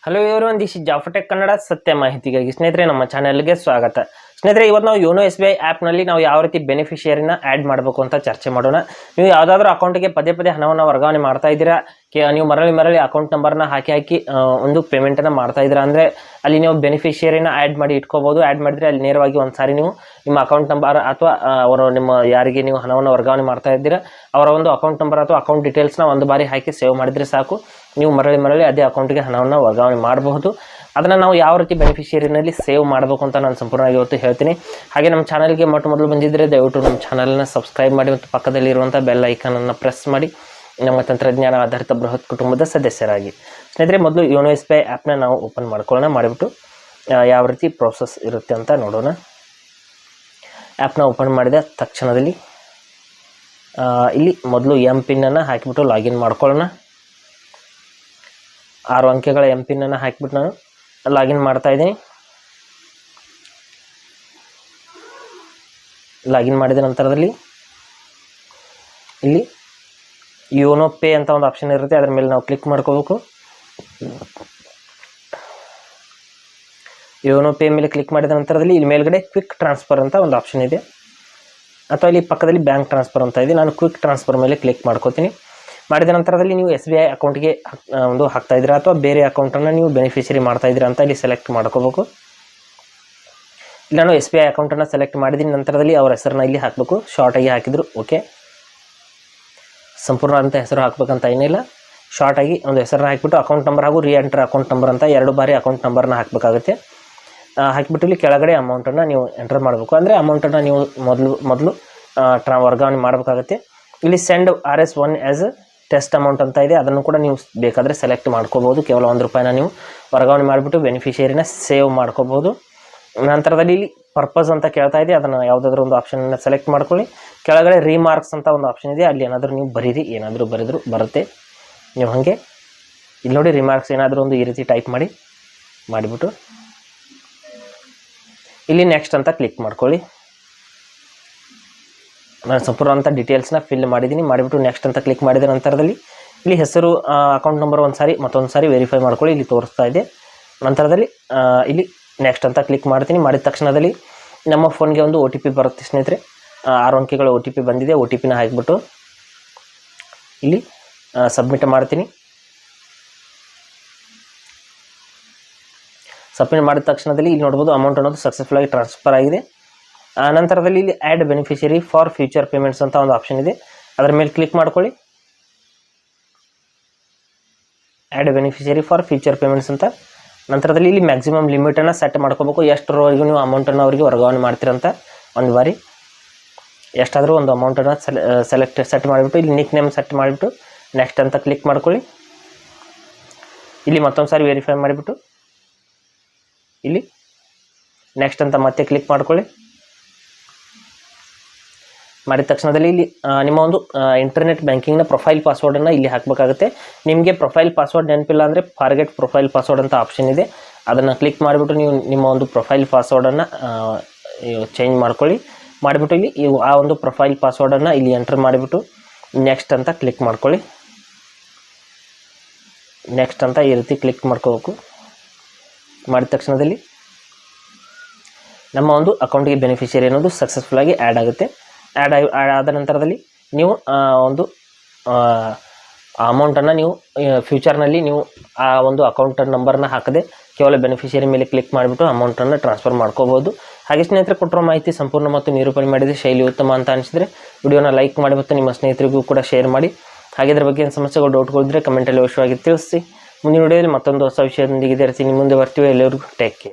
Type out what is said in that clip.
Hello everyone, this is Jafar tech Kannada ಸತ್ಯ ಮಾಹಿತಿಗಾಗಿ. ಸ್ನೇಹಿತರೆ, ನಮ್ಮ ಚಾನೆಲ್ಗೆ ಸ್ವಾಗತ. ಸ್ನೇಹಿತರೆ, ಇವತ್ತು ನಾವು ಯೋನೋ SBI ಆ್ಯಪ್ನಲ್ಲಿ ನಾವು ಯಾವ ರೀತಿ ಬೆನಿಫಿಷಿಯರಿನ ಆ್ಯಡ್ ಮಾಡಬೇಕು ಅಂತ ಚರ್ಚೆ ಮಾಡೋಣ. ನೀವು ಯಾವುದಾದ್ರೂ ಅಕೌಂಟಿಗೆ ಪದೇ ಪದೇ ಹಣವನ್ನು ವರ್ಗಾವಣೆ ಮಾಡ್ತಾ ಇದ್ದೀರಾ, ನೀವು ಮರಳಿ ಅಕೌಂಟ್ ನಂಬರ್ನ ಹಾಕಿ ಒಂದು ಪೇಮೆಂಟನ್ನು ಮಾಡ್ತಾ ಇದ್ದೀರಾ ಅಂದರೆ ಅಲ್ಲಿ ನೀವು ಬೆನಿಫಿಷಿಯರಿನ ಆ್ಯಡ್ ಮಾಡಿ ಇಟ್ಕೋಬೋದು. ಆ್ಯಡ್ ಮಾಡಿದರೆ ಅಲ್ಲಿ ನೇರವಾಗಿ ಒಂದು ಸಾರಿ ನೀವು ನಿಮ್ಮ ಅಕೌಂಟ್ ನಂಬರ್ ಅಥವಾ ಅವರು ನಿಮ್ಮ ಯಾರಿಗೆ ನೀವು ಹಣವನ್ನು ವರ್ಗಾವಣೆ ಮಾಡ್ತಾ ಇದ್ದೀರಾ ಅವರ ಒಂದು ಅಕೌಂಟ್ ನಂಬರ್ ಅಥವಾ ಅಕೌಂಟ್ ಡೀಟೇಲ್ಸ್ನ ಒಂದು ಬಾರಿ ಹಾಕಿ ಸೇವ್ ಮಾಡಿದರೆ ಸಾಕು. ನೀವು ಮರಳಿ ಅದೇ ಅಕೌಂಟಿಗೆ ಹಣವನ್ನು ವರ್ಗಾವಣೆ ಮಾಡಬಹುದು. ಅದನ್ನು ನಾವು ಯಾವ ರೀತಿ ಬೆನಿಫಿಷಿಯರಿನಲ್ಲಿ ಸೇವ್ ಮಾಡಬೇಕು ಅಂತ ನಾನು ಸಂಪೂರ್ಣವಾಗಿ ಇವತ್ತು ಹೇಳ್ತೀನಿ. ಹಾಗೆ ನಮ್ಮ ಚಾನಲ್ಗೆ ಮೊದಲು ಬಂದಿದ್ದರೆ ದಯವಿಟ್ಟು ನಮ್ಮ ಚಾನಲನ್ನು ಸಬ್ಸ್ಕ್ರೈಬ್ ಮಾಡಿ ಮತ್ತು ಪಕ್ಕದಲ್ಲಿರುವಂಥ ಬೆಲ್ ಐಕಾನನ್ನು ಪ್ರೆಸ್ ಮಾಡಿ ನಮ್ಮ ತಂತ್ರಜ್ಞಾನ ಆಧಾರಿತ ಬೃಹತ್ ಕುಟುಂಬದ ಸದಸ್ಯರಾಗಿ. ಸ್ನೇಹಿತರೆ, ಮೊದಲು ಯೋನೋ SBI ಆ್ಯಪ್ನ ನಾವು ಓಪನ್ ಮಾಡ್ಕೊಳ್ಳೋಣ. ಮಾಡಿಬಿಟ್ಟು ಯಾವ ರೀತಿ ಪ್ರೋಸೆಸ್ ಇರುತ್ತೆ ಅಂತ ನೋಡೋಣ. ಆ್ಯಪ್ನ ಓಪನ್ ಮಾಡಿದ ತಕ್ಷಣದಲ್ಲಿ ಇಲ್ಲಿ ಮೊದಲು MPIN ಹಾಕಿಬಿಟ್ಟು ಲಾಗಿನ್ ಮಾಡ್ಕೊಳ್ಳೋಣ. 6 ಅಂಕೆಗಳ MPIN ಹಾಕಿಬಿಟ್ಟು ನಾನು ಲಾಗಿನ್ ಮಾಡ್ತಾ ಇದ್ದೀನಿ. ಲಾಗಿನ್ ಮಾಡಿದ ನಂತರದಲ್ಲಿ ಇಲ್ಲಿ ಯೋನೋ ಪೇ ಅಂತ ಒಂದು ಆಪ್ಷನ್ ಇರುತ್ತೆ, ಅದರ ಮೇಲೆ ನಾವು ಕ್ಲಿಕ್ ಮಾಡ್ಕೋಬೇಕು. ಯೋನೋ ಪೇ ಮೇಲೆ ಕ್ಲಿಕ್ ಮಾಡಿದ ನಂತರದಲ್ಲಿ ಇಲ್ಲಿ ಮೇಲ್ಗಡೆ ಕ್ವಿಕ್ ಟ್ರಾನ್ಸ್ಫರ್ ಅಂತ ಒಂದು ಆಪ್ಷನ್ ಇದೆ, ಅಥವಾ ಇಲ್ಲಿ ಪಕ್ಕದಲ್ಲಿ ಬ್ಯಾಂಕ್ ಟ್ರಾನ್ಸ್ಫರ್ ಅಂತ ಇದೆ. ನಾನು ಕ್ವಿಕ್ ಟ್ರಾನ್ಸ್ಫರ್ ಮೇಲೆ ಕ್ಲಿಕ್ ಮಾಡ್ಕೋತೀನಿ. ಮಾಡಿದ ನಂತರದಲ್ಲಿ ನೀವು SBI ಅಕೌಂಟ್ಗೆ ಒಂದು ಹಾಕ್ತಾ ಇದ್ದೀರಾ ಅಥವಾ ಬೇರೆ ಅಕೌಂಟನ್ನು ನೀವು ಬೆನಿಫಿಷರಿ ಮಾಡ್ತಾ ಇದ್ದೀರಾ ಅಂತ ಇಲ್ಲಿ ಸೆಲೆಕ್ಟ್ ಮಾಡ್ಕೋಬೇಕು. ಇಲ್ಲಿ ನಾನು SBI ಅಕೌಂಟನ್ನು ಸೆಲೆಕ್ಟ್ ಮಾಡಿದ್ದೀನಿ. ನಂತರದಲ್ಲಿ ಅವರ ಹೆಸರನ್ನ ಇಲ್ಲಿ ಹಾಕಬೇಕು. ಶಾರ್ಟಾಗಿ ಹಾಕಿದ್ರು ಓಕೆ. ಸಂಪೂರ್ಣ ಅಂತ ಹೆಸರು ಹಾಕ್ಬೇಕಂತ ಏನಿಲ್ಲ, ಶಾರ್ಟಾಗಿ ಒಂದು ಹೆಸರನ್ನ ಹಾಕಿಬಿಟ್ಟು ಅಕೌಂಟ್ ನಂಬರ್ ಹಾಗೂ ಎಂಟರ್ ಅಕೌಂಟ್ ನಂಬರ್ ಅಂತ 2 ಬಾರಿ ಅಕೌಂಟ್ ನಂಬರ್ನ ಹಾಕಬೇಕಾಗುತ್ತೆ. ಹಾಕಿಬಿಟ್ಟು ಇಲ್ಲಿ ಕೆಳಗಡೆ ಅಮೌಂಟನ್ನು ನೀವು ಎಂಟರ್ ಮಾಡಬೇಕು. ಅಂದರೆ ಅಮೌಂಟನ್ನು ನೀವು ಮೊದಲು ವರ್ಗಾವಣೆ ಮಾಡಬೇಕಾಗುತ್ತೆ. ಇಲ್ಲಿ send RS1 as test amount ಅಂತ ಇದೆ, ಅದನ್ನು ಕೂಡ ನೀವು ಬೇಕಾದರೆ ಸೆಲೆಕ್ಟ್ ಮಾಡ್ಕೋಬೋದು. ಕೇವಲ ₹1 ನೀವು ವರ್ಗಾವಣೆ ಮಾಡಿಬಿಟ್ಟು ಬೆನಿಫಿಷಿಯರಿನ ಸೇವ್ ಮಾಡ್ಕೋಬೋದು. ನಂತರದಲ್ಲಿ ಇಲ್ಲಿ ಪರ್ಪಸ್ ಅಂತ ಕೇಳ್ತಾ ಇದೆ, ಅದನ್ನು ಯಾವುದಾದ್ರೂ ಒಂದು ಆಪ್ಷನನ್ನು ಸೆಲೆಕ್ಟ್ ಮಾಡ್ಕೊಳ್ಳಿ. ಕೆಳಗಡೆ ರಿಮಾರ್ಕ್ಸ್ ಅಂತ ಒಂದು ಆಪ್ಷನ್ ಇದೆ, ಅಲ್ಲಿ ಏನಾದರೂ ನೀವು ಬರೀರಿ, ಏನಾದರೂ ಬರೆದ್ರು ಬರುತ್ತೆ. ನೀವು ಹಾಗೆ ಇಲ್ಲಿ ನೋಡಿ ರಿಮಾರ್ಕ್ಸ್ ಏನಾದರೂ ಒಂದು ಈ ರೀತಿ ಟೈಪ್ ಮಾಡಿಬಿಟ್ಟು ಇಲ್ಲಿ ನೆಕ್ಸ್ಟ್ ಅಂತ ಕ್ಲಿಕ್ ಮಾಡ್ಕೊಳ್ಳಿ. ನಾನು ಸಂಪೂರ್ಣ ಅಂತ ಡೀಟೇಲ್ಸ್ನ ಫಿಲ್ ಮಾಡಿಬಿಟ್ಟು ನೆಕ್ಸ್ಟ್ ಅಂತ ಕ್ಲಿಕ್ ಮಾಡಿದ ನಂತರದಲ್ಲಿ ಇಲ್ಲಿ ಹೆಸರು ಅಕೌಂಟ್ ನಂಬರ್ ಮತ್ತೊಂದು ಸಾರಿ ವೆರಿಫೈ ಮಾಡ್ಕೊಳ್ಳಿ. ಇಲ್ಲಿ ತೋರಿಸ್ತಾ ಇದೆ. ನಂತರದಲ್ಲಿ ಇಲ್ಲಿ ನೆಕ್ಸ್ಟ್ ಅಂತ ಕ್ಲಿಕ್ ಮಾಡ್ತೀನಿ. ಮಾಡಿದ ತಕ್ಷಣದಲ್ಲಿ ನಮ್ಮ ಫೋನ್ಗೆ ಒಂದು OTP ಬರುತ್ತೆ ಸ್ನೇಹಿತರೆ. 6 ಅಂಕೆಗಳ OTP ಬಂದಿದೆ. OTPನ ಹಾಕಿಬಿಟ್ಟು ಇಲ್ಲಿ ಸಬ್ಮಿಟ್ ಮಾಡ್ತೀನಿ. ಸಬ್ಮಿಟ್ ಮಾಡಿದ ತಕ್ಷಣದಲ್ಲಿ ಇಲ್ಲಿ ನೋಡ್ಬೋದು ಅಮೌಂಟ್ ಅನ್ನೋದು ಸಕ್ಸಸ್ಫುಲ್ ಆಗಿ ಟ್ರಾನ್ಸ್ಫರ್ ಆಗಿದೆ. ನಂತರದಲ್ಲಿ ಇಲ್ಲಿ add beneficiary for future payments ಅಂತ ಒಂದು ಆಪ್ಷನ್ ಇದೆ, ಅದರ ಮೇಲೆ ಕ್ಲಿಕ್ ಮಾಡ್ಕೊಳ್ಳಿ. Add beneficiary for future payments ಅಂತ. ನಂತರದಲ್ಲಿ ಇಲ್ಲಿ ಮ್ಯಾಕ್ಸಿಮಮ್ ಲಿಮಿಟನ್ನು ಸೆಟ್ ಮಾಡ್ಕೋಬೇಕು. ಎಷ್ಟರವರೆಗೂ ನೀವು ಅಮೌಂಟನ್ನು ಅವರಿಗೆ ವರ್ಗಾವಣೆ ಮಾಡ್ತೀರಂತ ಒಂದು ಬಾರಿ ಎಷ್ಟಾದರೂ ಒಂದು ಅಮೌಂಟನ್ನು ಸೆಟ್ ಮಾಡಿಬಿಟ್ಟು ಇಲ್ಲಿ ನಿಕ್ ನೇಮ್ ಸೆಟ್ ಮಾಡಿಬಿಟ್ಟು ನೆಕ್ಸ್ಟ್ ಅಂತ ಕ್ಲಿಕ್ ಮಾಡ್ಕೊಳ್ಳಿ. ಇಲ್ಲಿ ಮತ್ತೊಂದು ಸಾರಿ ವೆರಿಫೈ ಮಾಡಿಬಿಟ್ಟು ಇಲ್ಲಿ ನೆಕ್ಸ್ಟ್ ಅಂತ ಮತ್ತೆ ಕ್ಲಿಕ್ ಮಾಡ್ಕೊಳ್ಳಿ. ಮಾಡಿದ ತಕ್ಷಣದಲ್ಲಿ ಇಲ್ಲಿ ನಿಮ್ಮ ಒಂದು ಇಂಟರ್ನೆಟ್ ಬ್ಯಾಂಕಿಂಗ್ನ ಪ್ರೊಫೈಲ್ ಪಾಸ್ವರ್ಡನ್ನು ಇಲ್ಲಿ ಹಾಕಬೇಕಾಗುತ್ತೆ. ನಿಮಗೆ ಪ್ರೊಫೈಲ್ ಪಾಸ್ವರ್ಡ್ ನೆನಪಿಲ್ಲ ಅಂದರೆ ಫಾರ್ಗೆಟ್ ಪ್ರೊಫೈಲ್ ಪಾಸ್ವರ್ಡ್ ಅಂತ ಆಪ್ಷನ್ ಇದೆ, ಅದನ್ನು ಕ್ಲಿಕ್ ಮಾಡಿಬಿಟ್ಟು ನೀವು ನಿಮ್ಮ ಒಂದು ಪ್ರೊಫೈಲ್ ಪಾಸ್ವರ್ಡನ್ನು ಚೇಂಜ್ ಮಾಡ್ಕೊಳ್ಳಿ. ಮಾಡಿಬಿಟ್ಟು ಇಲ್ಲಿ ಆ ಒಂದು ಪ್ರೊಫೈಲ್ ಪಾಸ್ವರ್ಡನ್ನು ಇಲ್ಲಿ ಎಂಟರ್ ಮಾಡಿಬಿಟ್ಟು ನೆಕ್ಸ್ಟ್ ಅಂತ ಕ್ಲಿಕ್ ಮಾಡ್ಕೊಳ್ಳಿ. ನೆಕ್ಸ್ಟ್ ಅಂತ ಈ ರೀತಿ ಕ್ಲಿಕ್ ಮಾಡ್ಕೋಬೇಕು. ಮಾಡಿದ ತಕ್ಷಣದಲ್ಲಿ ನಮ್ಮ ಒಂದು ಅಕೌಂಟಿಗೆ ಬೆನಿಫಿಷಿಯರಿ ಅನ್ನೋದು ಸಕ್ಸಸ್ಫುಲ್ಲಾಗಿ ಆ್ಯಡ್ ಆಗುತ್ತೆ. ಆ್ಯಡ್ ಆದ ನಂತರದಲ್ಲಿ ನೀವು ಒಂದು ಅಮೌಂಟನ್ನು ನೀವು ಫ್ಯೂಚರ್ನಲ್ಲಿ ನೀವು ಆ ಒಂದು ಅಕೌಂಟ್ ನಂಬರ್ನ ಹಾಕದೆ ಕೇವಲ ಬೆನಿಫಿಷಿಯರಿ ಮೇಲೆ ಕ್ಲಿಕ್ ಮಾಡಿಬಿಟ್ಟು ಅಮೌಂಟನ್ನು ಟ್ರಾನ್ಸ್ಫರ್ ಮಾಡ್ಕೋಬೋದು. ಹಾಗೆ ಸ್ನೇಹಿತರೆ, ಕೊಟ್ಟಿರೋ ಮಾಹಿತಿ ಸಂಪೂರ್ಣ ಮತ್ತು ನಿರೂಪಣೆ ಮಾಡಿದರೆ ಶೈಲಿ ಉತ್ತಮ ಅಂತ ಅನಿಸಿದರೆ ವಿಡಿಯೋನ ಲೈಕ್ ಮಾಡಿ ಮತ್ತು ನಿಮ್ಮ ಸ್ನೇಹಿತರಿಗೂ ಕೂಡ ಶೇರ್ ಮಾಡಿ. ಹಾಗೆ ಇದ್ರ ಬಗ್ಗೆ ಏನು ಸಮಸ್ಯೆಗಳು ಡೌಟ್ಗಳಿದ್ದರೆ ಕಮೆಂಟಲ್ಲಿ ಅವಶ್ಯವಾಗಿ ತಿಳಿಸಿ. ಮುಂದಿನ ವಿಡಿಯೋದಲ್ಲಿ ಮತ್ತೊಂದು ಹೊಸ ವಿಷಯದೊಂದಿಗೆ ಇದೇ ರೀತಿ ನಿಮ್ಮ ಮುಂದೆ ಬರ್ತೀವಿ. ಎಲ್ಲರಿಗೂ ಟೇಕ್ ಕೇರ್.